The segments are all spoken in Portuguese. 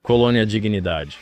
Colônia Dignidade.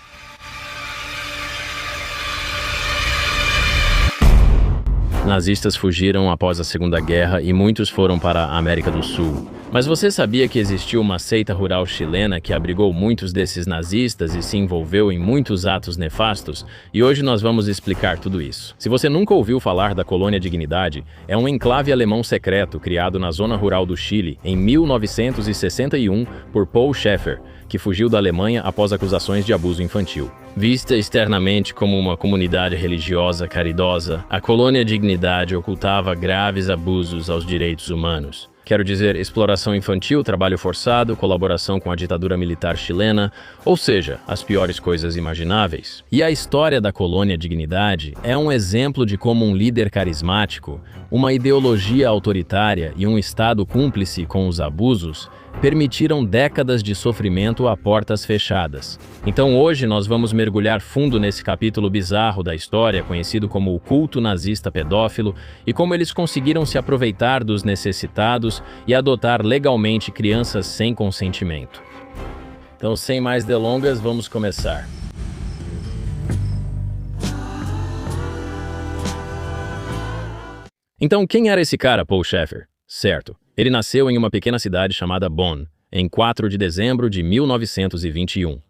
Nazistas fugiram após a Segunda Guerra e muitos foram para a América do Sul. Mas você sabia que existiu uma seita rural chilena que abrigou muitos desses nazistas e se envolveu em muitos atos nefastos? E hoje nós vamos explicar tudo isso. Se você nunca ouviu falar da Colônia Dignidade, é um enclave alemão secreto criado na zona rural do Chile em 1961 por Paul Schaeffer, que fugiu da Alemanha após acusações de abuso infantil. Vista externamente como uma comunidade religiosa caridosa, a Colônia Dignidade ocultava graves abusos aos direitos humanos. Quero dizer, exploração infantil, trabalho forçado, colaboração com a ditadura militar chilena, ou seja, as piores coisas imagináveis. E a história da Colônia Dignidade é um exemplo de como um líder carismático, uma ideologia autoritária e um Estado cúmplice com os abusos permitiram décadas de sofrimento a portas fechadas. Então hoje nós vamos mergulhar fundo nesse capítulo bizarro da história, conhecido como o culto nazista pedófilo, e como eles conseguiram se aproveitar dos necessitados e adotar legalmente crianças sem consentimento. Então, sem mais delongas, vamos começar. Então, quem era esse cara, Paul Schaeffer? Certo. Ele nasceu em uma pequena cidade chamada Bonn, em 4 de dezembro de 1921.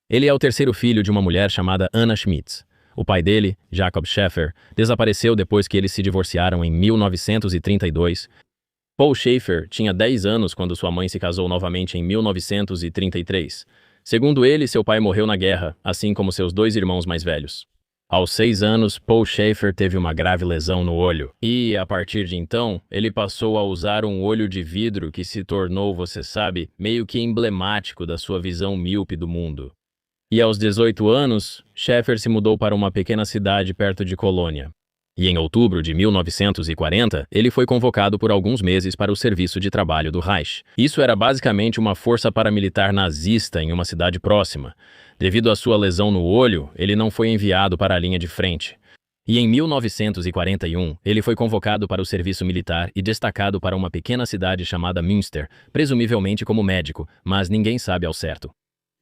Ele é o terceiro filho de uma mulher chamada Anna Schmitz. O pai dele, Jacob Schaeffer, desapareceu depois que eles se divorciaram em 1932. Paul Schaeffer tinha 10 anos quando sua mãe se casou novamente em 1933. Segundo ele, seu pai morreu na guerra, assim como seus 2 irmãos mais velhos. Aos 6 anos, Paul Schaeffer teve uma grave lesão no olho e, a partir de então, ele passou a usar um olho de vidro que se tornou, você sabe, meio que emblemático da sua visão míope do mundo. E aos 18 anos, Schaeffer se mudou para uma pequena cidade perto de Colônia. E em outubro de 1940, ele foi convocado por alguns meses para o serviço de trabalho do Reich. Isso era basicamente uma força paramilitar nazista em uma cidade próxima. Devido à sua lesão no olho, ele não foi enviado para a linha de frente. E em 1941, ele foi convocado para o serviço militar e destacado para uma pequena cidade chamada Münster, presumivelmente como médico, mas ninguém sabe ao certo.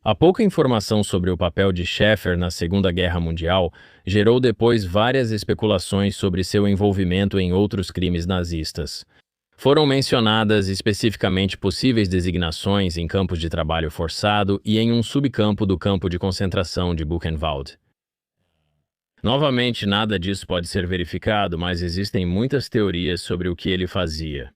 A pouca informação sobre o papel de Schaeffer na Segunda Guerra Mundial gerou depois várias especulações sobre seu envolvimento em outros crimes nazistas. Foram mencionadas especificamente possíveis designações em campos de trabalho forçado e em um subcampo do campo de concentração de Buchenwald. Novamente, nada disso pode ser verificado, mas existem muitas teorias sobre o que ele fazia.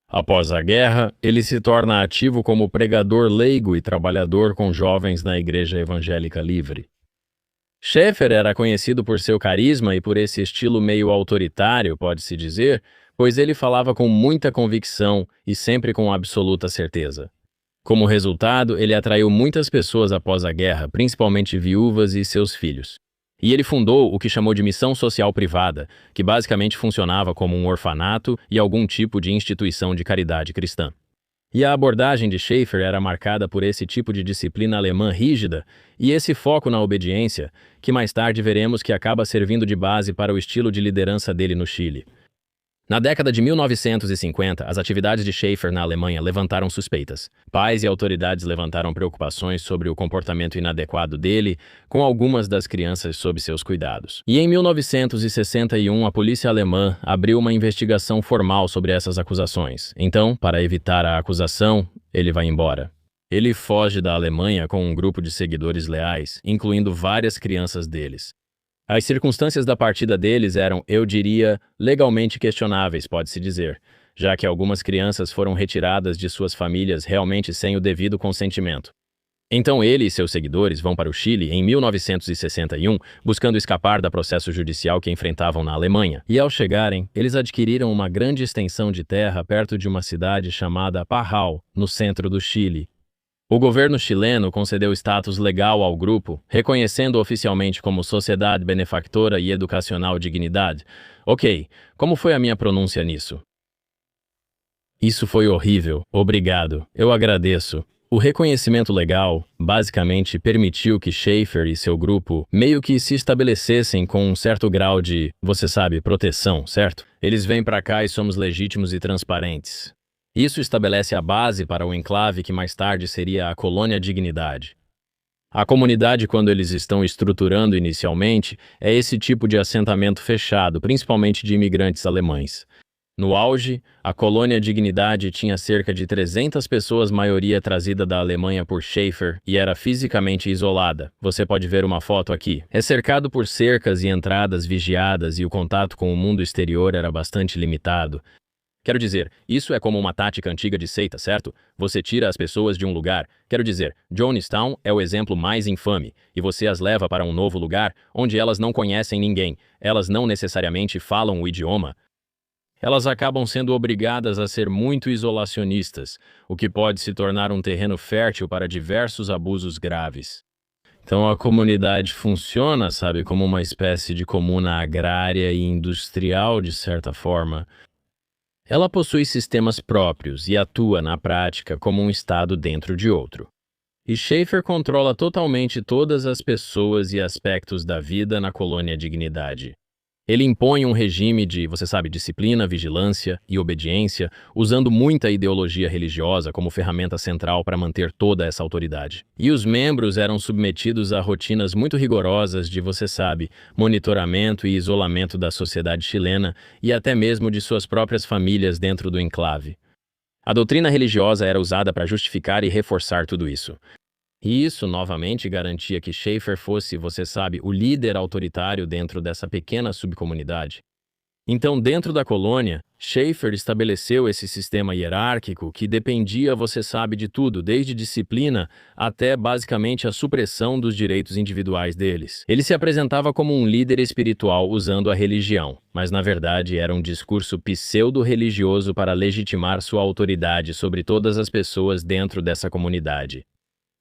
Após a guerra, ele se torna ativo como pregador leigo e trabalhador com jovens na Igreja Evangélica Livre. Schaeffer era conhecido por seu carisma e por esse estilo meio autoritário, pode-se dizer, pois ele falava com muita convicção e sempre com absoluta certeza. Como resultado, ele atraiu muitas pessoas após a guerra, principalmente viúvas e seus filhos. E ele fundou o que chamou de missão social privada, que basicamente funcionava como um orfanato e algum tipo de instituição de caridade cristã. E a abordagem de Schaeffer era marcada por esse tipo de disciplina alemã rígida e esse foco na obediência, que mais tarde veremos que acaba servindo de base para o estilo de liderança dele no Chile. Na década de 1950, as atividades de Schaeffer na Alemanha levantaram suspeitas. Pais e autoridades levantaram preocupações sobre o comportamento inadequado dele, com algumas das crianças sob seus cuidados. E em 1961, a polícia alemã abriu uma investigação formal sobre essas acusações. Então, para evitar a acusação, ele vai embora. Ele foge da Alemanha com um grupo de seguidores leais, incluindo várias crianças deles. As circunstâncias da partida deles eram, eu diria, legalmente questionáveis, pode-se dizer, já que algumas crianças foram retiradas de suas famílias realmente sem o devido consentimento. Então ele e seus seguidores vão para o Chile em 1961, buscando escapar do processo judicial que enfrentavam na Alemanha. E ao chegarem, eles adquiriram uma grande extensão de terra perto de uma cidade chamada Parral, no centro do Chile. O governo chileno concedeu status legal ao grupo, reconhecendo oficialmente como Sociedade Benefactora e Educacional Dignidade. Ok, como foi a minha pronúncia nisso? Isso foi horrível, obrigado, eu agradeço. O reconhecimento legal, basicamente, permitiu que Schaeffer e seu grupo meio que se estabelecessem com um certo grau de, você sabe, proteção, certo? Eles vêm pra cá e somos legítimos e transparentes. Isso estabelece a base para o enclave que mais tarde seria a Colônia Dignidade. A comunidade, quando eles estão estruturando inicialmente, é esse tipo de assentamento fechado, principalmente de imigrantes alemães. No auge, a colônia Dignidade tinha cerca de 300 pessoas, maioria trazida da Alemanha por Schaefer, e era fisicamente isolada. Você pode ver uma foto aqui. É cercado por cercas e entradas vigiadas e o contato com o mundo exterior era bastante limitado. Quero dizer, isso é como uma tática antiga de seita, certo? Você tira as pessoas de um lugar. Quero dizer, Jonestown é o exemplo mais infame, e você as leva para um novo lugar, onde elas não conhecem ninguém, elas não necessariamente falam o idioma. Elas acabam sendo obrigadas a ser muito isolacionistas, o que pode se tornar um terreno fértil para diversos abusos graves. Então a comunidade funciona, sabe, como uma espécie de comuna agrária e industrial, de certa forma. Ela possui sistemas próprios e atua na prática como um estado dentro de outro. E Schaefer controla totalmente todas as pessoas e aspectos da vida na colônia Dignidade. Ele impõe um regime de, você sabe, disciplina, vigilância e obediência, usando muita ideologia religiosa como ferramenta central para manter toda essa autoridade. E os membros eram submetidos a rotinas muito rigorosas de, você sabe, monitoramento e isolamento da sociedade chilena e até mesmo de suas próprias famílias dentro do enclave. A doutrina religiosa era usada para justificar e reforçar tudo isso. E isso, novamente, garantia que Schaefer fosse, você sabe, o líder autoritário dentro dessa pequena subcomunidade. Então, dentro da colônia, Schaefer estabeleceu esse sistema hierárquico que dependia, você sabe, de tudo, desde disciplina até, basicamente, a supressão dos direitos individuais deles. Ele se apresentava como um líder espiritual usando a religião, mas, na verdade, era um discurso pseudo-religioso para legitimar sua autoridade sobre todas as pessoas dentro dessa comunidade.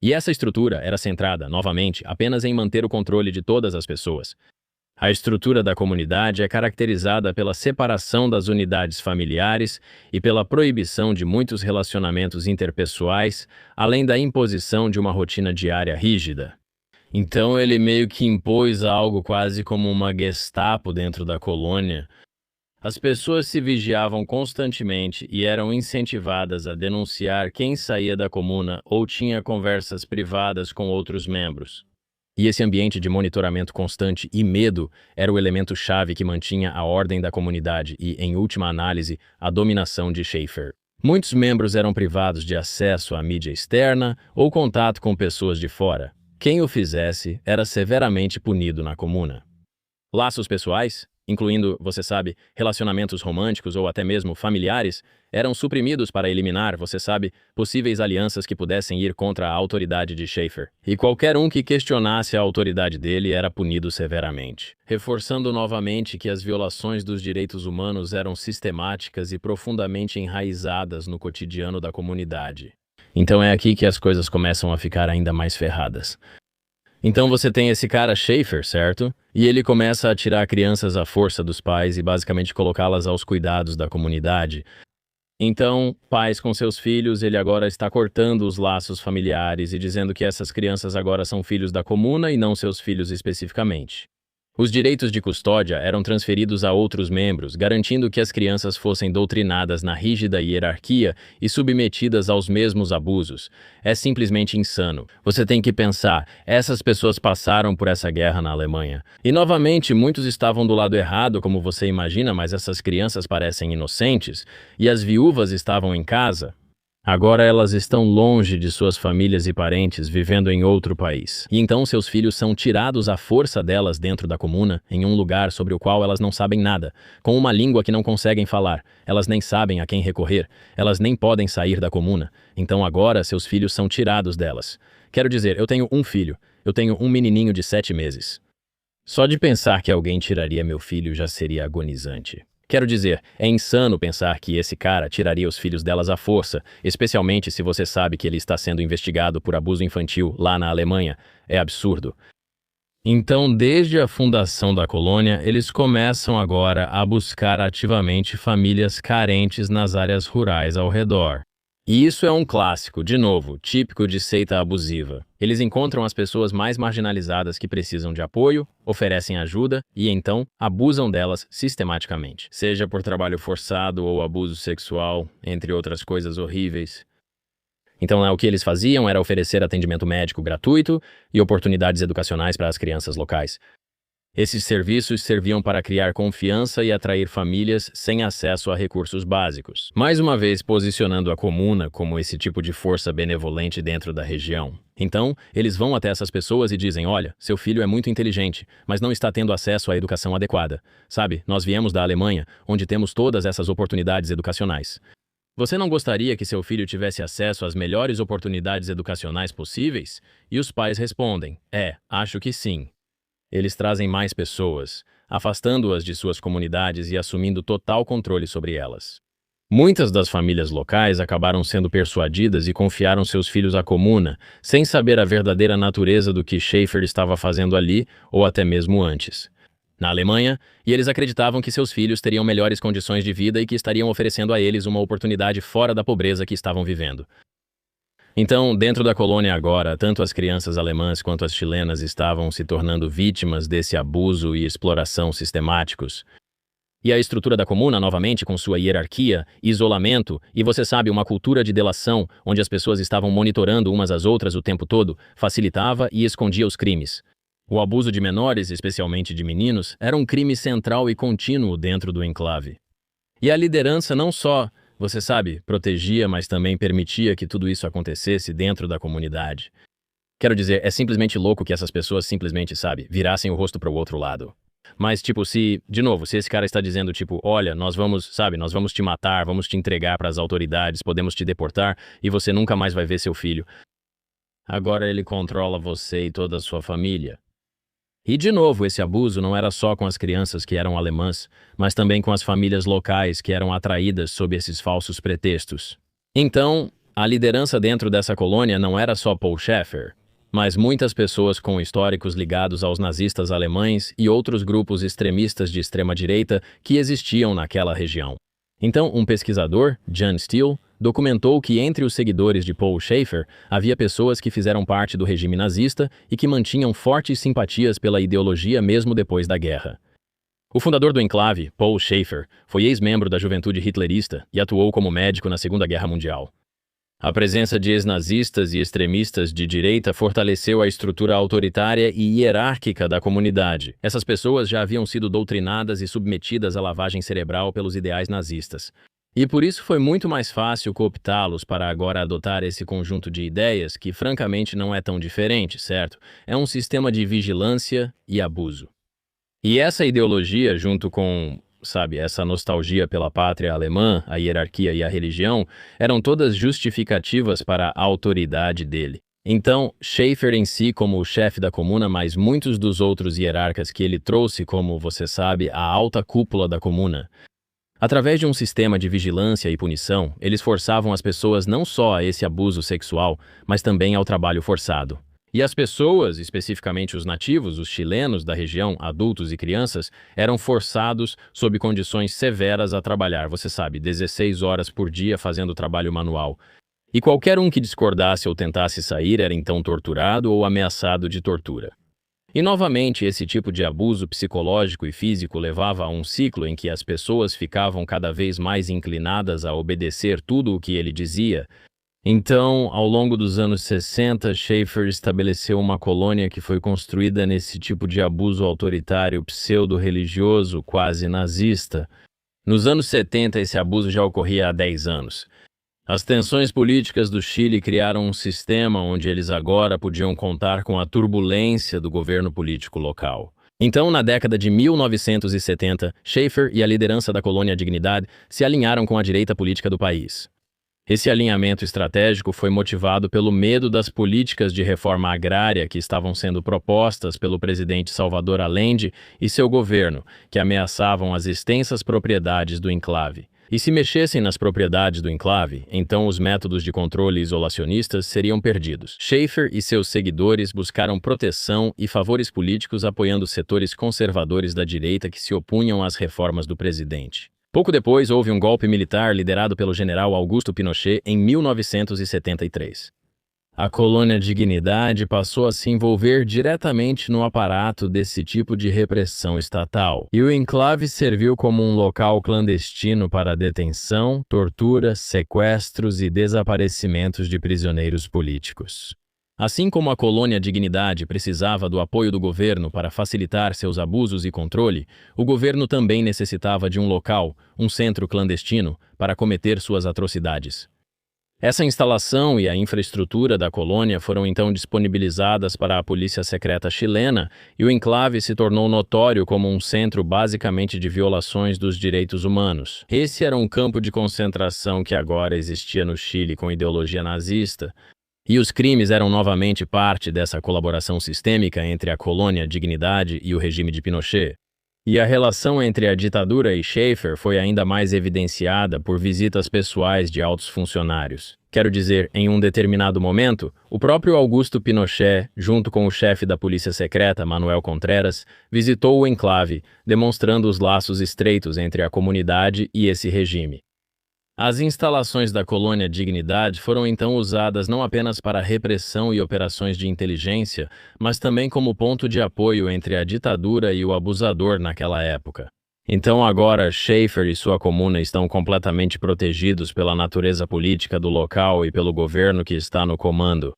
E essa estrutura era centrada, novamente, apenas em manter o controle de todas as pessoas. A estrutura da comunidade é caracterizada pela separação das unidades familiares e pela proibição de muitos relacionamentos interpessoais, além da imposição de uma rotina diária rígida. Então ele meio que impôs algo quase como uma Gestapo dentro da colônia. As pessoas se vigiavam constantemente e eram incentivadas a denunciar quem saía da comuna ou tinha conversas privadas com outros membros. E esse ambiente de monitoramento constante e medo era o elemento-chave que mantinha a ordem da comunidade e, em última análise, a dominação de Schaefer. Muitos membros eram privados de acesso à mídia externa ou contato com pessoas de fora. Quem o fizesse era severamente punido na comuna. Laços pessoais, incluindo, você sabe, relacionamentos românticos ou até mesmo familiares, eram suprimidos para eliminar, você sabe, possíveis alianças que pudessem ir contra a autoridade de Schaefer. E qualquer um que questionasse a autoridade dele era punido severamente, reforçando novamente que as violações dos direitos humanos eram sistemáticas e profundamente enraizadas no cotidiano da comunidade. Então é aqui que as coisas começam a ficar ainda mais ferradas. Então você tem esse cara Schaefer, certo? E ele começa a tirar crianças à força dos pais e basicamente colocá-las aos cuidados da comunidade. Então, pais com seus filhos, ele agora está cortando os laços familiares e dizendo que essas crianças agora são filhos da comuna e não seus filhos especificamente. Os direitos de custódia eram transferidos a outros membros, garantindo que as crianças fossem doutrinadas na rígida hierarquia e submetidas aos mesmos abusos. É simplesmente insano. Você tem que pensar, essas pessoas passaram por essa guerra na Alemanha. E novamente, muitos estavam do lado errado, como você imagina, mas essas crianças parecem inocentes, e as viúvas estavam em casa. Agora elas estão longe de suas famílias e parentes, vivendo em outro país. E então seus filhos são tirados à força delas dentro da comuna, em um lugar sobre o qual elas não sabem nada, com uma língua que não conseguem falar. Elas nem sabem a quem recorrer, elas nem podem sair da comuna. Então agora seus filhos são tirados delas. Quero dizer, eu tenho um filho, eu tenho um menininho de 7 meses. Só de pensar que alguém tiraria meu filho já seria agonizante. Quero dizer, é insano pensar que esse cara tiraria os filhos delas à força, especialmente se você sabe que ele está sendo investigado por abuso infantil lá na Alemanha. É absurdo. Então, desde a fundação da colônia, eles começam agora a buscar ativamente famílias carentes nas áreas rurais ao redor. E isso é um clássico, de novo, típico de seita abusiva. Eles encontram as pessoas mais marginalizadas que precisam de apoio, oferecem ajuda e, então, abusam delas sistematicamente. Seja por trabalho forçado ou abuso sexual, entre outras coisas horríveis. Então, o que eles faziam era oferecer atendimento médico gratuito e oportunidades educacionais para as crianças locais. Esses serviços serviam para criar confiança e atrair famílias sem acesso a recursos básicos, mais uma vez posicionando a comuna como esse tipo de força benevolente dentro da região. Então, eles vão até essas pessoas e dizem: olha, seu filho é muito inteligente, mas não está tendo acesso à educação adequada. Sabe, nós viemos da Alemanha, onde temos todas essas oportunidades educacionais. Você não gostaria que seu filho tivesse acesso às melhores oportunidades educacionais possíveis? E os pais respondem: acho que sim. Eles trazem mais pessoas, afastando-as de suas comunidades e assumindo total controle sobre elas. Muitas das famílias locais acabaram sendo persuadidas e confiaram seus filhos à comuna, sem saber a verdadeira natureza do que Schaefer estava fazendo ali ou até mesmo antes. Na Alemanha, e eles acreditavam que seus filhos teriam melhores condições de vida e que estariam oferecendo a eles uma oportunidade fora da pobreza que estavam vivendo. Então, dentro da colônia agora, tanto as crianças alemãs quanto as chilenas estavam se tornando vítimas desse abuso e exploração sistemáticos. E a estrutura da comuna, novamente, com sua hierarquia, isolamento e, você sabe, uma cultura de delação, onde as pessoas estavam monitorando umas às outras o tempo todo, facilitava e escondia os crimes. O abuso de menores, especialmente de meninos, era um crime central e contínuo dentro do enclave. E a liderança não só, você sabe, protegia, mas também permitia que tudo isso acontecesse dentro da comunidade. Quero dizer, é simplesmente louco que essas pessoas simplesmente, sabe, virassem o rosto para o outro lado. Mas, se esse cara está dizendo, olha, nós vamos te matar, vamos te entregar para as autoridades, podemos te deportar e você nunca mais vai ver seu filho. Agora ele controla você e toda a sua família. E, de novo, esse abuso não era só com as crianças que eram alemãs, mas também com as famílias locais que eram atraídas sob esses falsos pretextos. Então, a liderança dentro dessa colônia não era só Paul Schaefer, mas muitas pessoas com históricos ligados aos nazistas alemães e outros grupos extremistas de extrema-direita que existiam naquela região. Então, um pesquisador, Jan Steele, documentou que entre os seguidores de Paul Schaefer havia pessoas que fizeram parte do regime nazista e que mantinham fortes simpatias pela ideologia mesmo depois da guerra. O fundador do enclave, Paul Schaefer, foi ex-membro da juventude hitlerista e atuou como médico na Segunda Guerra Mundial. A presença de ex-nazistas e extremistas de direita fortaleceu a estrutura autoritária e hierárquica da comunidade. Essas pessoas já haviam sido doutrinadas e submetidas à lavagem cerebral pelos ideais nazistas. E por isso foi muito mais fácil cooptá-los para agora adotar esse conjunto de ideias que, francamente, não é tão diferente, certo? É um sistema de vigilância e abuso. E essa ideologia, junto com, essa nostalgia pela pátria alemã, a hierarquia e a religião, eram todas justificativas para a autoridade dele. Então, Schaefer em si como o chefe da comuna, mas muitos dos outros hierarcas que ele trouxe como, você sabe, a alta cúpula da comuna. Através de um sistema de vigilância e punição, eles forçavam as pessoas não só a esse abuso sexual, mas também ao trabalho forçado. E as pessoas, especificamente os nativos, os chilenos da região, adultos e crianças, eram forçados sob condições severas a trabalhar, 16 horas por dia fazendo trabalho manual. E qualquer um que discordasse ou tentasse sair era então torturado ou ameaçado de tortura. E novamente, esse tipo de abuso psicológico e físico levava a um ciclo em que as pessoas ficavam cada vez mais inclinadas a obedecer tudo o que ele dizia. Então, ao longo dos anos 60, Schaefer estabeleceu uma colônia que foi construída nesse tipo de abuso autoritário pseudo-religioso, quase nazista. Nos anos 70, esse abuso já ocorria há 10 anos. As tensões políticas do Chile criaram um sistema onde eles agora podiam contar com a turbulência do governo político local. Então, na década de 1970, Schaefer e a liderança da colônia Dignidade se alinharam com a direita política do país. Esse alinhamento estratégico foi motivado pelo medo das políticas de reforma agrária que estavam sendo propostas pelo presidente Salvador Allende e seu governo, que ameaçavam as extensas propriedades do enclave. E se mexessem nas propriedades do enclave, então os métodos de controle isolacionistas seriam perdidos. Schaefer e seus seguidores buscaram proteção e favores políticos apoiando setores conservadores da direita que se opunham às reformas do presidente. Pouco depois, houve um golpe militar liderado pelo general Augusto Pinochet em 1973. A colônia Dignidade passou a se envolver diretamente no aparato desse tipo de repressão estatal, e o enclave serviu como um local clandestino para detenção, tortura, sequestros e desaparecimentos de prisioneiros políticos. Assim como a colônia Dignidade precisava do apoio do governo para facilitar seus abusos e controle, o governo também necessitava de um local, um centro clandestino, para cometer suas atrocidades. Essa instalação e a infraestrutura da colônia foram então disponibilizadas para a polícia secreta chilena e o enclave se tornou notório como um centro basicamente de violações dos direitos humanos. Esse era um campo de concentração que agora existia no Chile com ideologia nazista, e os crimes eram novamente parte dessa colaboração sistêmica entre a colônia Dignidade e o regime de Pinochet. E a relação entre a ditadura e Schaefer foi ainda mais evidenciada por visitas pessoais de altos funcionários. Quero dizer, em um determinado momento, o próprio Augusto Pinochet, junto com o chefe da polícia secreta, Manuel Contreras, visitou o enclave, demonstrando os laços estreitos entre a comunidade e esse regime. As instalações da colônia Dignidade foram então usadas não apenas para repressão e operações de inteligência, mas também como ponto de apoio entre a ditadura e o abusador naquela época. Então agora Schaefer e sua comuna estão completamente protegidos pela natureza política do local e pelo governo que está no comando.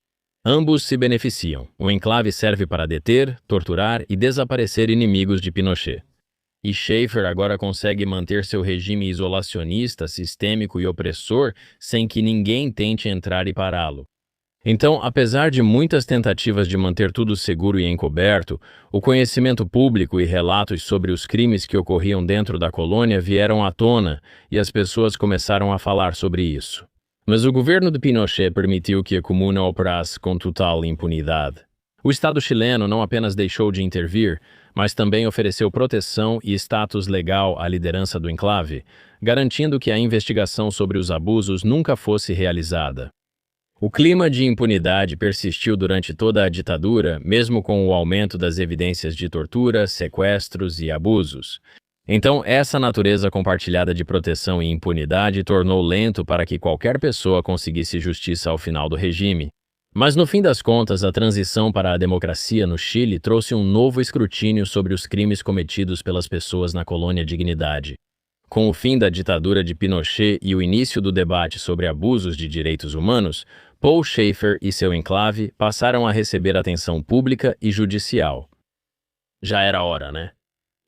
Ambos se beneficiam. O enclave serve para deter, torturar e desaparecer inimigos de Pinochet. E Schaefer agora consegue manter seu regime isolacionista, sistêmico e opressor sem que ninguém tente entrar e pará-lo. Então, apesar de muitas tentativas de manter tudo seguro e encoberto, o conhecimento público e relatos sobre os crimes que ocorriam dentro da colônia vieram à tona e as pessoas começaram a falar sobre isso. Mas o governo de Pinochet permitiu que a comuna operasse com total impunidade. O Estado chileno não apenas deixou de intervir, mas também ofereceu proteção e status legal à liderança do enclave, garantindo que a investigação sobre os abusos nunca fosse realizada. O clima de impunidade persistiu durante toda a ditadura, mesmo com o aumento das evidências de tortura, sequestros e abusos. Então, essa natureza compartilhada de proteção e impunidade tornou lento para que qualquer pessoa conseguisse justiça ao final do regime. Mas no fim das contas, a transição para a democracia no Chile trouxe um novo escrutínio sobre os crimes cometidos pelas pessoas na colônia Dignidade. Com o fim da ditadura de Pinochet e o início do debate sobre abusos de direitos humanos, Paul Schaefer e seu enclave passaram a receber atenção pública e judicial. Já era hora, né?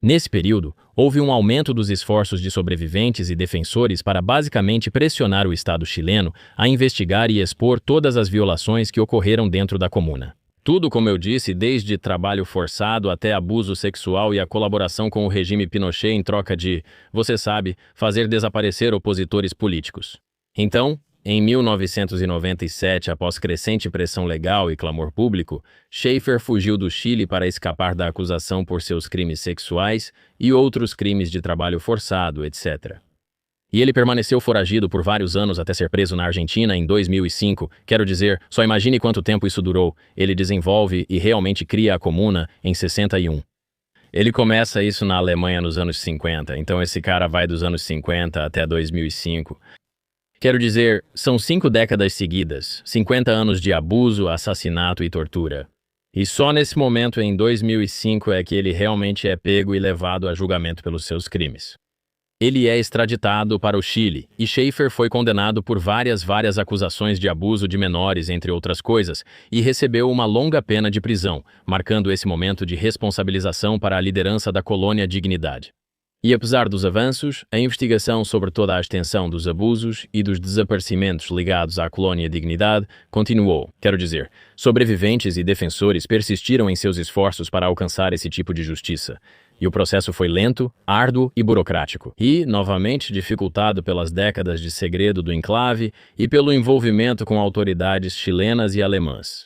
Nesse período, houve um aumento dos esforços de sobreviventes e defensores para basicamente pressionar o Estado chileno a investigar e expor todas as violações que ocorreram dentro da comuna. Tudo, como eu disse, desde trabalho forçado até abuso sexual e a colaboração com o regime Pinochet em troca de, você sabe, fazer desaparecer opositores políticos. Então, em 1997, após crescente pressão legal e clamor público, Schaefer fugiu do Chile para escapar da acusação por seus crimes sexuais e outros crimes de trabalho forçado, etc. E ele permaneceu foragido por vários anos até ser preso na Argentina em 2005. Quero dizer, só imagine quanto tempo isso durou. Ele desenvolve e realmente cria a comuna em 61. Ele começa isso na Alemanha nos anos 50, então esse cara vai dos anos 50 até 2005. Quero dizer, são 5 décadas seguidas, 50 anos de abuso, assassinato e tortura. E só nesse momento, em 2005, é que ele realmente é pego e levado a julgamento pelos seus crimes. Ele é extraditado para o Chile, e Schaefer foi condenado por várias acusações de abuso de menores, entre outras coisas, e recebeu uma longa pena de prisão, marcando esse momento de responsabilização para a liderança da colônia Dignidade. E apesar dos avanços, a investigação sobre toda a extensão dos abusos e dos desaparecimentos ligados à colônia Dignidade continuou. Quero dizer, sobreviventes e defensores persistiram em seus esforços para alcançar esse tipo de justiça. E o processo foi lento, árduo e burocrático. E, novamente, dificultado pelas décadas de segredo do enclave e pelo envolvimento com autoridades chilenas e alemãs.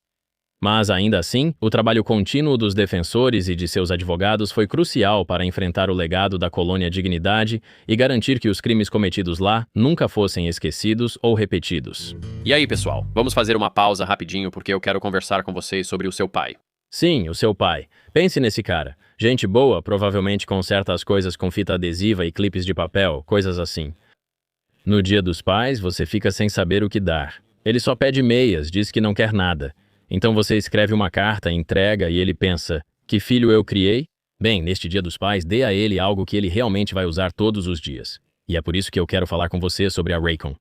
Mas, ainda assim, o trabalho contínuo dos defensores e de seus advogados foi crucial para enfrentar o legado da colônia Dignidade e garantir que os crimes cometidos lá nunca fossem esquecidos ou repetidos. E aí, pessoal, vamos fazer uma pausa rapidinho porque eu quero conversar com vocês sobre o seu pai. Sim, o seu pai. Pense nesse cara. Gente boa, provavelmente conserta as coisas com fita adesiva e clipes de papel, coisas assim. No Dia dos Pais, você fica sem saber o que dar. Ele só pede meias, diz que não quer nada. Então você escreve uma carta, entrega e ele pensa: que filho eu criei? Bem, neste Dia dos Pais, dê a ele algo que ele realmente vai usar todos os dias. E é por isso que eu quero falar com você sobre a Raycon.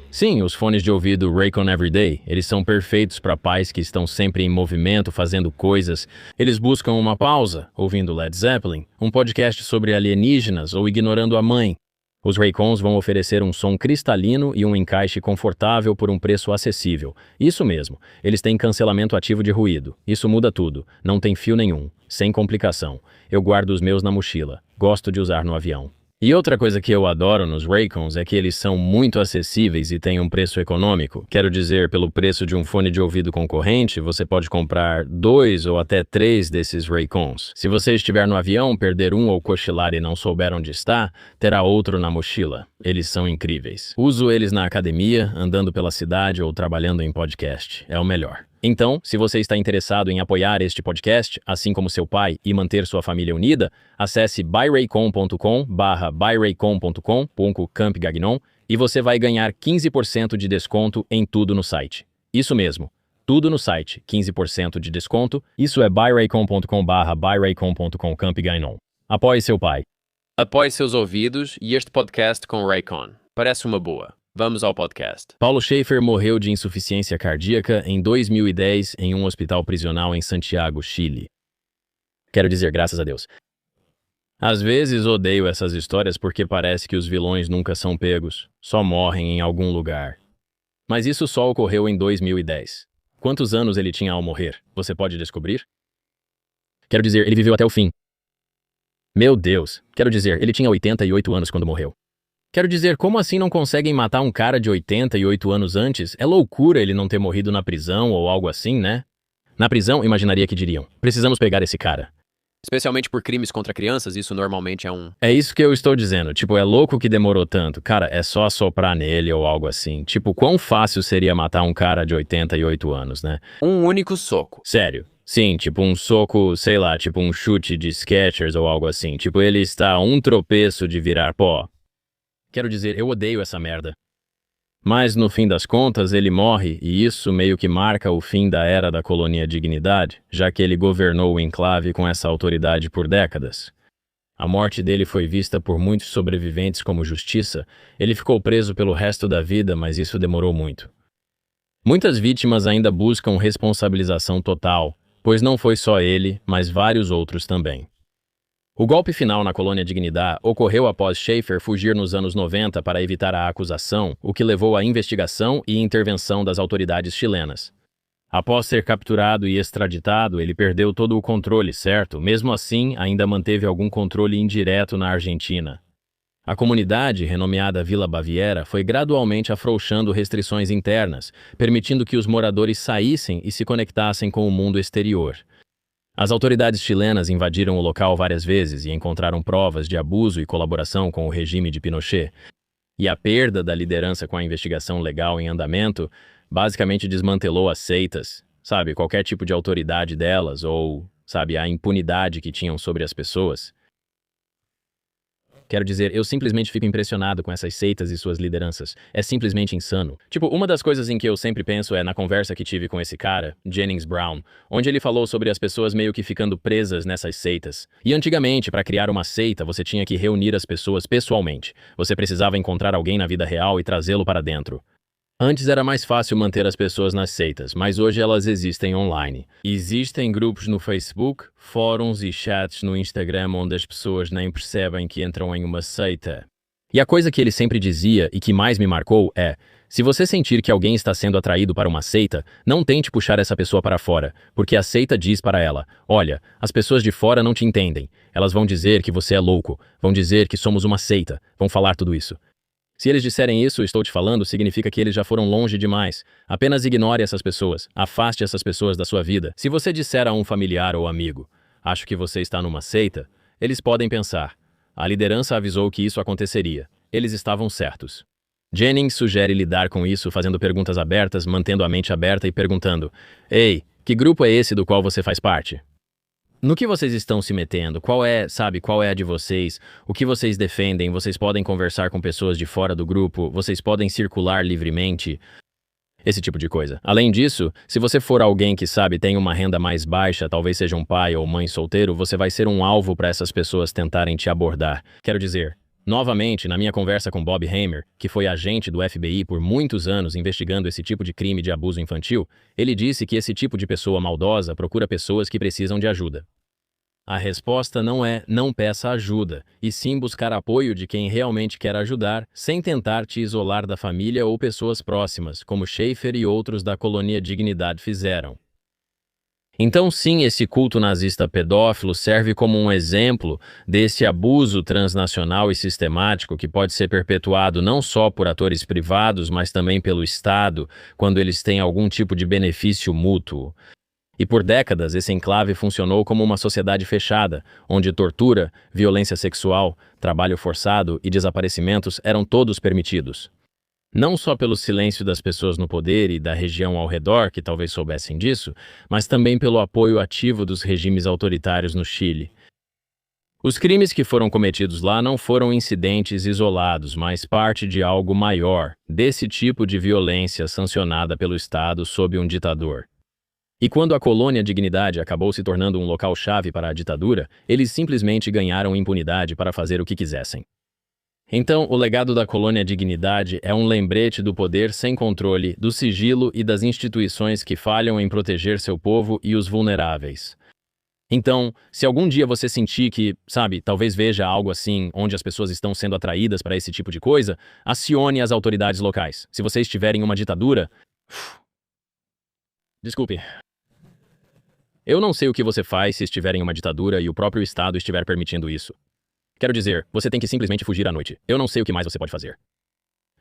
Sim, os fones de ouvido Raycon Everyday, eles são perfeitos para pais que estão sempre em movimento, fazendo coisas. Eles buscam uma pausa, ouvindo Led Zeppelin, um podcast sobre alienígenas ou ignorando a mãe. Os Raycons vão oferecer um som cristalino e um encaixe confortável por um preço acessível. Isso mesmo, eles têm cancelamento ativo de ruído. Isso muda tudo, não tem fio nenhum, sem complicação. Eu guardo os meus na mochila, gosto de usar no avião. E outra coisa que eu adoro nos Raycons é que eles são muito acessíveis e têm um preço econômico. Quero dizer, pelo preço de um fone de ouvido concorrente, você pode comprar 2 ou até 3 desses Raycons. Se você estiver no avião, perder um ou cochilar e não souber onde está, terá outro na mochila. Eles são incríveis. Uso eles na academia, andando pela cidade ou trabalhando em podcast. É o melhor. Então, se você está interessado em apoiar este podcast, assim como seu pai, e manter sua família unida, acesse buyraycon.com/buyraycon.com/campgagnon e você vai ganhar 15% de desconto em tudo no site. Isso mesmo, tudo no site, 15% de desconto. Isso é buyraycon.com/buyraycon.com/campgagnon. Apoie seu pai. Apoie seus ouvidos e este podcast com Raycon. Parece uma boa. Vamos ao podcast. Paulo Schaefer morreu de insuficiência cardíaca em 2010 em um hospital prisional em Santiago, Chile. Quero dizer, graças a Deus. Às vezes odeio essas histórias porque parece que os vilões nunca são pegos, só morrem em algum lugar. Mas isso só ocorreu em 2010. Quantos anos ele tinha ao morrer? Você pode descobrir? Quero dizer, ele viveu até o fim. Meu Deus, quero dizer, ele tinha 88 anos quando morreu. Quero dizer, como assim não conseguem matar um cara de 88 anos antes? É loucura ele não ter morrido na prisão ou algo assim, né? Na prisão, imaginaria que diriam: precisamos pegar esse cara. Especialmente por crimes contra crianças, isso normalmente é um... É isso que eu estou dizendo. Tipo, é louco que demorou tanto. Cara, é só assoprar nele ou algo assim. Tipo, quão fácil seria matar um cara de 88 anos, né? Um único soco. Sério. Sim, tipo um soco, sei lá, tipo um chute de Skechers ou algo assim. Tipo, ele está a um tropeço de virar pó. Quero dizer, eu odeio essa merda. Mas, no fim das contas, ele morre e isso meio que marca o fim da era da Colônia Dignidade, já que ele governou o enclave com essa autoridade por décadas. A morte dele foi vista por muitos sobreviventes como justiça. Ele ficou preso pelo resto da vida, mas isso demorou muito. Muitas vítimas ainda buscam responsabilização total, pois não foi só ele, mas vários outros também. O golpe final na Colônia Dignidade ocorreu após Schaefer fugir nos anos 90 para evitar a acusação, o que levou à investigação e intervenção das autoridades chilenas. Após ser capturado e extraditado, ele perdeu todo o controle, certo? Mesmo assim, ainda manteve algum controle indireto na Argentina. A comunidade, renomeada Vila Baviera, foi gradualmente afrouxando restrições internas, permitindo que os moradores saíssem e se conectassem com o mundo exterior. As autoridades chilenas invadiram o local várias vezes e encontraram provas de abuso e colaboração com o regime de Pinochet. E a perda da liderança com a investigação legal em andamento basicamente desmantelou as seitas, sabe, qualquer tipo de autoridade delas ou, sabe, a impunidade que tinham sobre as pessoas. Quero dizer, eu simplesmente fico impressionado com essas seitas e suas lideranças. É simplesmente insano. Tipo, uma das coisas em que eu sempre penso é na conversa que tive com esse cara, Jennings Brown, onde ele falou sobre as pessoas meio que ficando presas nessas seitas. E antigamente, para criar uma seita, você tinha que reunir as pessoas pessoalmente. Você precisava encontrar alguém na vida real e trazê-lo para dentro. Antes era mais fácil manter as pessoas nas seitas, mas hoje elas existem online. Existem grupos no Facebook, fóruns e chats no Instagram onde as pessoas nem percebem que entram em uma seita. E a coisa que ele sempre dizia e que mais me marcou é: se você sentir que alguém está sendo atraído para uma seita, não tente puxar essa pessoa para fora, porque a seita diz para ela: olha, as pessoas de fora não te entendem. Elas vão dizer que você é louco, vão dizer que somos uma seita, vão falar tudo isso. Se eles disserem isso, estou te falando, significa que eles já foram longe demais. Apenas ignore essas pessoas, afaste essas pessoas da sua vida. Se você disser a um familiar ou amigo: acho que você está numa seita, eles podem pensar: a liderança avisou que isso aconteceria. Eles estavam certos. Jennings sugere lidar com isso fazendo perguntas abertas, mantendo a mente aberta e perguntando: ei, que grupo é esse do qual você faz parte? No que vocês estão se metendo? Qual é a de vocês? O que vocês defendem? Vocês podem conversar com pessoas de fora do grupo? Vocês podem circular livremente? Esse tipo de coisa. Além disso, se você for alguém que sabe tem uma renda mais baixa, talvez seja um pai ou mãe solteiro, você vai ser um alvo para essas pessoas tentarem te abordar. Quero dizer, novamente, na minha conversa com Bob Hamer, que foi agente do FBI por muitos anos investigando esse tipo de crime de abuso infantil, ele disse que esse tipo de pessoa maldosa procura pessoas que precisam de ajuda. A resposta não é não peça ajuda, e sim buscar apoio de quem realmente quer ajudar, sem tentar te isolar da família ou pessoas próximas, como Schaefer e outros da Colônia Dignidade fizeram. Então sim, esse culto nazista pedófilo serve como um exemplo desse abuso transnacional e sistemático que pode ser perpetuado não só por atores privados, mas também pelo Estado, quando eles têm algum tipo de benefício mútuo. E por décadas, esse enclave funcionou como uma sociedade fechada, onde tortura, violência sexual, trabalho forçado e desaparecimentos eram todos permitidos. Não só pelo silêncio das pessoas no poder e da região ao redor, que talvez soubessem disso, mas também pelo apoio ativo dos regimes autoritários no Chile. Os crimes que foram cometidos lá não foram incidentes isolados, mas parte de algo maior, desse tipo de violência sancionada pelo Estado sob um ditador. E quando a Colônia Dignidade acabou se tornando um local-chave para a ditadura, eles simplesmente ganharam impunidade para fazer o que quisessem. Então, o legado da Colônia Dignidade é um lembrete do poder sem controle, do sigilo e das instituições que falham em proteger seu povo e os vulneráveis. Então, se algum dia você sentir que, talvez veja algo assim, onde as pessoas estão sendo atraídas para esse tipo de coisa, acione as autoridades locais. Se você estiver em uma ditadura... Desculpe. Eu não sei o que você faz se estiver em uma ditadura e o próprio Estado estiver permitindo isso. Quero dizer, você tem que simplesmente fugir à noite. Eu não sei o que mais você pode fazer.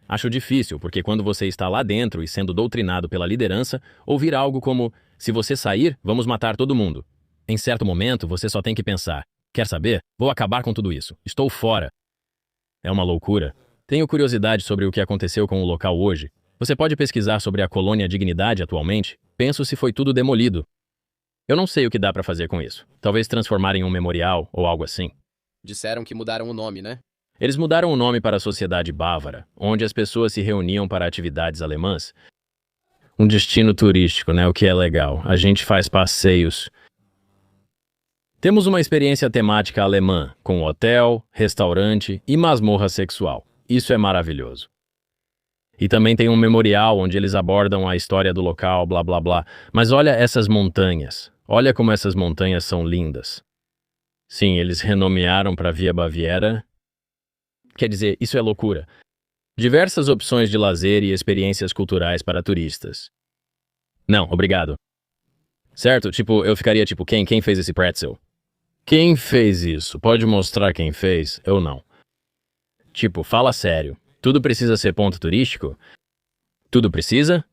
Acho difícil, porque quando você está lá dentro e sendo doutrinado pela liderança, ouvir algo como, se você sair, vamos matar todo mundo. Em certo momento, você só tem que pensar, quer saber? Vou acabar com tudo isso. Estou fora. É uma loucura. Tenho curiosidade sobre o que aconteceu com o local hoje. Você pode pesquisar sobre a Colônia Dignidade atualmente? Penso se foi tudo demolido. Eu não sei o que dá para fazer com isso. Talvez transformar em um memorial ou algo assim. Disseram que mudaram o nome, né? Eles mudaram o nome para a Sociedade Bávara, onde as pessoas se reuniam para atividades alemãs. Um destino turístico, né? O que é legal. A gente faz passeios. Temos uma experiência temática alemã, com hotel, restaurante e masmorra sexual. Isso é maravilhoso. E também tem um memorial onde eles abordam a história do local, blá blá blá. Mas olha essas montanhas. Olha como essas montanhas são lindas. Sim, eles renomearam para Via Baviera. Quer dizer, isso é loucura. Diversas opções de lazer e experiências culturais para turistas. Não, obrigado. Certo? Eu ficaria quem fez esse pretzel? Quem fez isso? Pode mostrar quem fez? Eu não. Fala sério. Tudo precisa ser ponto turístico? Tudo precisa?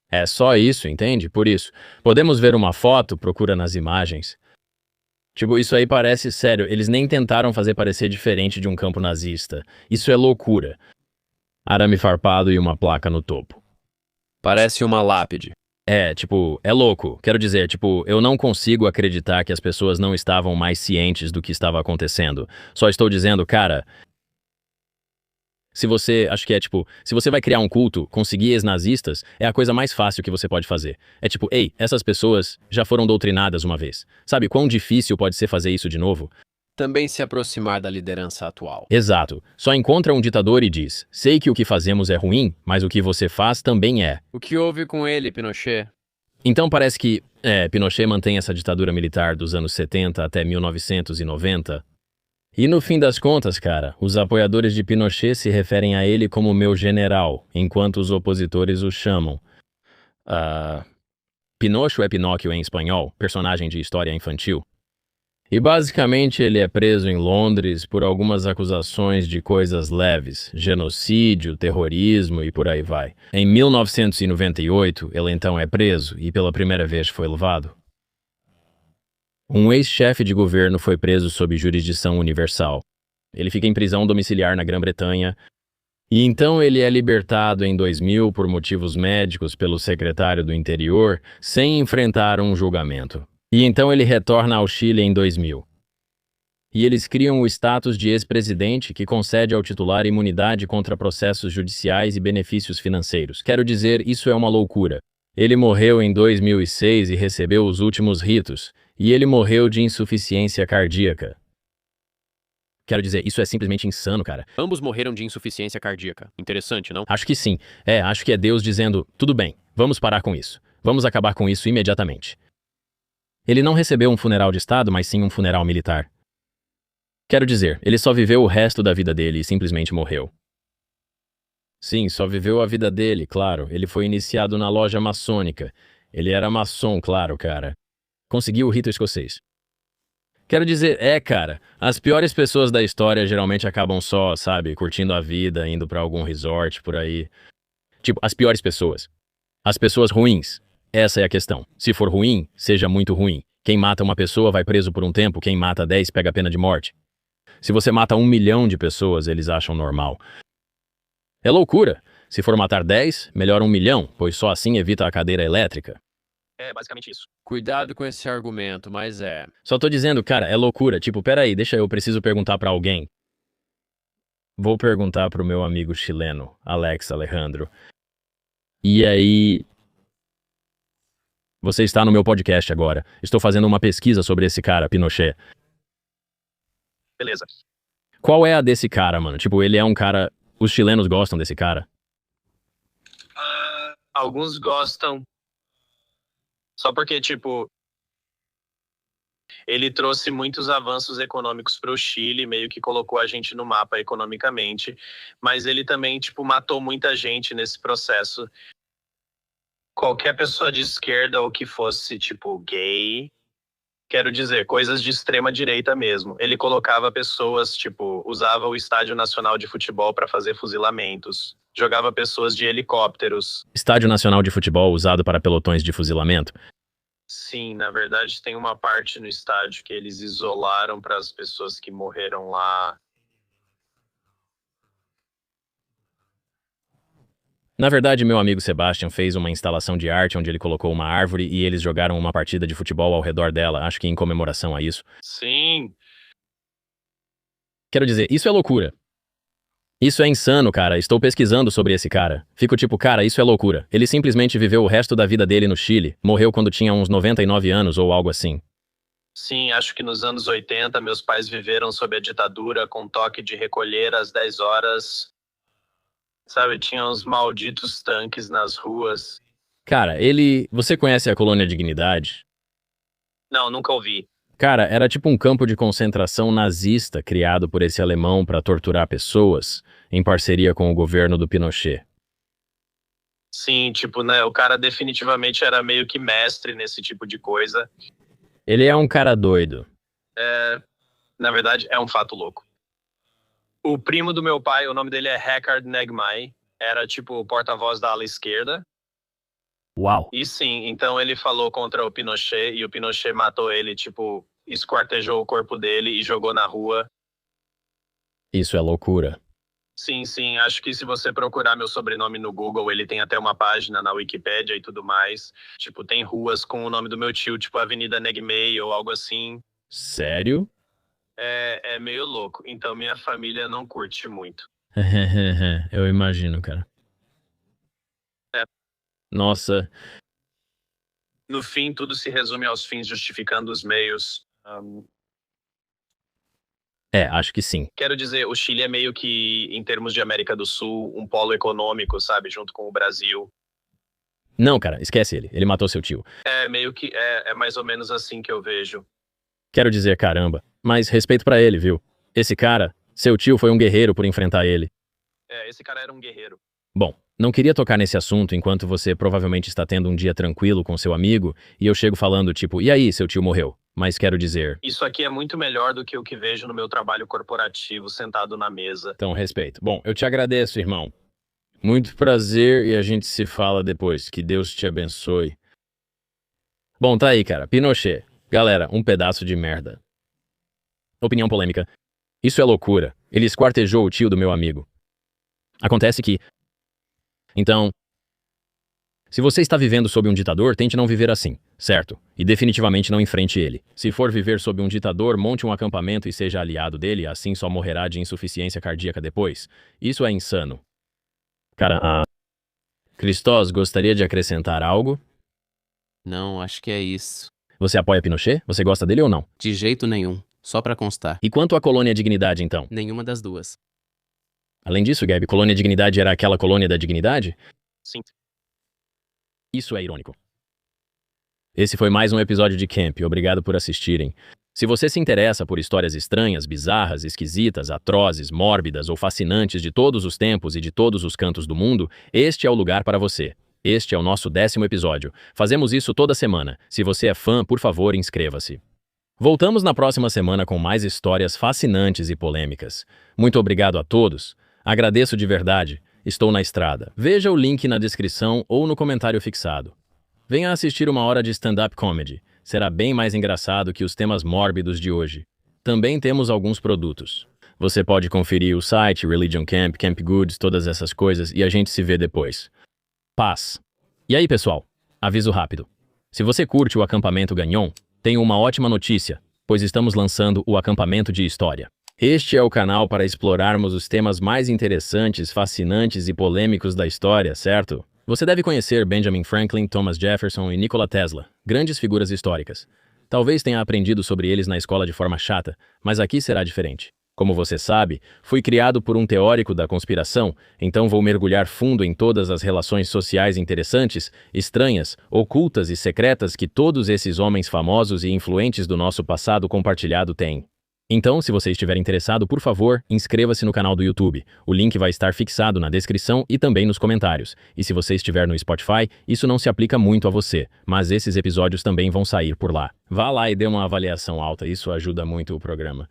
É só isso, entende? Por isso, podemos ver uma foto, procura nas imagens. Isso aí parece sério, eles nem tentaram fazer parecer diferente de um campo nazista. Isso é loucura. Arame farpado e uma placa no topo. Parece uma lápide. É louco. Quero dizer, eu não consigo acreditar que as pessoas não estavam mais cientes do que estava acontecendo. Só estou dizendo, cara... Se você vai criar um culto, conseguir ex-nazistas, é a coisa mais fácil que você pode fazer. Ei, essas pessoas já foram doutrinadas uma vez. Sabe quão difícil pode ser fazer isso de novo? Também se aproximar da liderança atual. Exato. Só encontra um ditador e diz, sei que o que fazemos é ruim, mas o que você faz também é. O que houve com ele, Pinochet? Então parece que, Pinochet mantém essa ditadura militar dos anos 70 até 1990. E no fim das contas, cara, os apoiadores de Pinochet se referem a ele como meu general, enquanto os opositores o chamam. Pinocho é Pinóquio em espanhol, personagem de história infantil. E basicamente ele é preso em Londres por algumas acusações de coisas leves, genocídio, terrorismo e por aí vai. Em 1998, ele então é preso e pela primeira vez foi levado. Um ex-chefe de governo foi preso sob jurisdição universal. Ele fica em prisão domiciliar na Grã-Bretanha e então ele é libertado em 2000 por motivos médicos pelo secretário do Interior sem enfrentar um julgamento. E então ele retorna ao Chile em 2000. E eles criam o status de ex-presidente que concede ao titular imunidade contra processos judiciais e benefícios financeiros. Quero dizer, isso é uma loucura. Ele morreu em 2006 e recebeu os últimos ritos, e ele morreu de insuficiência cardíaca. Quero dizer, isso é simplesmente insano, cara. Ambos morreram de insuficiência cardíaca. Interessante, não? Acho que sim. Acho que é Deus dizendo, tudo bem, vamos parar com isso. Vamos acabar com isso imediatamente. Ele não recebeu um funeral de estado, mas sim um funeral militar. Quero dizer, ele só viveu o resto da vida dele e simplesmente morreu. Sim, só viveu a vida dele, claro. Ele foi iniciado na loja maçônica. Ele era maçom, claro, cara. Conseguiu o rito escocês. Quero dizer, cara, as piores pessoas da história geralmente acabam só, sabe, curtindo a vida, indo pra algum resort por aí. Tipo, as piores pessoas. As pessoas ruins. Essa é a questão. Se for ruim, seja muito ruim. Quem mata uma pessoa vai preso por um tempo, quem mata 10 pega a pena de morte. Se você mata 1 milhão de pessoas, eles acham normal. É loucura. Se for matar 10, melhor 1 milhão, pois só assim evita a cadeira elétrica. É basicamente isso. Cuidado com esse argumento, mas é. Só tô dizendo, cara, é loucura. Tipo, peraí, eu preciso perguntar pra alguém. Vou perguntar pro meu amigo chileno, Alex Alejandro. E aí... Você está no meu podcast agora. Estou fazendo uma pesquisa sobre esse cara, Pinochet. Beleza. Qual é a desse cara, mano? Tipo, ele é um cara... Os chilenos gostam desse cara? Alguns gostam. Só porque, tipo, ele trouxe muitos avanços econômicos para o Chile, meio que colocou a gente no mapa economicamente, mas ele também, tipo, matou muita gente nesse processo. Qualquer pessoa de esquerda ou que fosse, tipo, gay, quero dizer, coisas de extrema direita mesmo. Ele colocava pessoas, tipo, usava o Estádio Nacional de Futebol para fazer fuzilamentos, jogava pessoas de helicópteros. Estádio Nacional de Futebol usado para pelotões de fuzilamento? Sim, na verdade tem uma parte no estádio que eles isolaram para as pessoas que morreram lá. Na verdade, meu amigo Sebastian fez uma instalação de arte onde ele colocou uma árvore e eles jogaram uma partida de futebol ao redor dela, acho que em comemoração a isso. Sim, Quero dizer, isso é loucura. Isso é insano, cara. Estou pesquisando sobre esse cara. Fico tipo, cara, isso é loucura. Ele simplesmente viveu o resto da vida dele no Chile, morreu quando tinha uns 99 anos ou algo assim. sim, acho que nos anos 80 meus pais viveram sob a ditadura com toque de recolher às 10 horas. Sabe, tinha uns malditos tanques nas ruas. Cara, Você conhece a Colônia Dignidade? Não, nunca ouvi. Cara, era tipo um campo de concentração nazista criado por esse alemão para torturar pessoas, em parceria com o governo do Pinochet. Sim, tipo, né, o cara definitivamente era meio que mestre nesse tipo de coisa. Ele é um cara doido. Na verdade, é um fato louco. O primo do meu pai, o nome dele é Hecard Negmai, era tipo o porta-voz da ala esquerda. Uau. E sim, então ele falou contra o Pinochet e o Pinochet matou ele, tipo, esquartejou o corpo dele e jogou na rua. Isso é loucura. Sim, acho que se você procurar meu sobrenome no Google, ele tem até uma página na Wikipédia e tudo mais. Tipo, tem ruas com o nome do meu tio, tipo Avenida Negmai ou algo assim. Sério? É meio louco. Então minha família não curte muito. Eu imagino, cara. É. Nossa, No fim, tudo se resume aos fins justificando os meios. acho que sim. Quero dizer, o Chile é meio que, em termos de América do Sul, um polo econômico, sabe? Junto com o Brasil. Não, cara, esquece ele. Ele matou seu tio. É meio que, é mais ou menos assim que eu vejo. Quero dizer, caramba. Mas respeito pra ele, viu? Esse cara, seu tio foi um guerreiro por enfrentar ele. Esse cara era um guerreiro. Bom, não queria tocar nesse assunto enquanto você provavelmente está tendo um dia tranquilo com seu amigo e eu chego falando tipo, e aí, seu tio morreu? Mas quero dizer... Isso aqui é muito melhor do que o que vejo no meu trabalho corporativo, sentado na mesa. Então, respeito. Bom, eu te agradeço, irmão. Muito prazer e a gente se fala depois. Que Deus te abençoe. Bom, tá aí, cara. Pinochet. Galera, um pedaço de merda. Opinião polêmica. Isso é loucura. Ele esquartejou o tio do meu amigo. Acontece que... Então... Se você está vivendo sob um ditador, tente não viver assim. Certo. E definitivamente não enfrente ele. Se for viver sob um ditador, monte um acampamento e seja aliado dele, assim só morrerá de insuficiência cardíaca depois. Isso é insano. Cara, Christos, gostaria de acrescentar algo? Não, acho que é isso. Você apoia Pinochet? Você gosta dele ou não? De jeito nenhum. Só pra constar. E quanto à colônia Dignidade, então? Nenhuma das duas. Além disso, Gabi, colônia Dignidade era aquela colônia da dignidade? Sim. Isso é irônico. Esse foi mais um episódio de Camp. Obrigado por assistirem. Se você se interessa por histórias estranhas, bizarras, esquisitas, atrozes, mórbidas ou fascinantes de todos os tempos e de todos os cantos do mundo, este é o lugar para você. Este é o nosso 10º episódio. Fazemos isso toda semana. Se você é fã, por favor, inscreva-se. Voltamos na próxima semana com mais histórias fascinantes e polêmicas. Muito obrigado a todos. Agradeço de verdade. Estou na estrada. Veja o link na descrição ou no comentário fixado. Venha assistir uma hora de stand-up comedy. Será bem mais engraçado que os temas mórbidos de hoje. Também temos alguns produtos. Você pode conferir o site, Religion Camp, Camp Goods, todas essas coisas e a gente se vê depois. Paz. E aí, pessoal? Aviso rápido. Se você curte o acampamento Gagnon, tenho uma ótima notícia, pois estamos lançando o acampamento de história. Este é o canal para explorarmos os temas mais interessantes, fascinantes e polêmicos da história, certo? Você deve conhecer Benjamin Franklin, Thomas Jefferson e Nikola Tesla, grandes figuras históricas. Talvez tenha aprendido sobre eles na escola de forma chata, mas aqui será diferente. Como você sabe, fui criado por um teórico da conspiração, então vou mergulhar fundo em todas as relações sociais interessantes, estranhas, ocultas e secretas que todos esses homens famosos e influentes do nosso passado compartilhado têm. Então, se você estiver interessado, por favor, inscreva-se no canal do YouTube. O link vai estar fixado na descrição e também nos comentários. E se você estiver no Spotify, isso não se aplica muito a você, mas esses episódios também vão sair por lá. Vá lá e dê uma avaliação alta, isso ajuda muito o programa.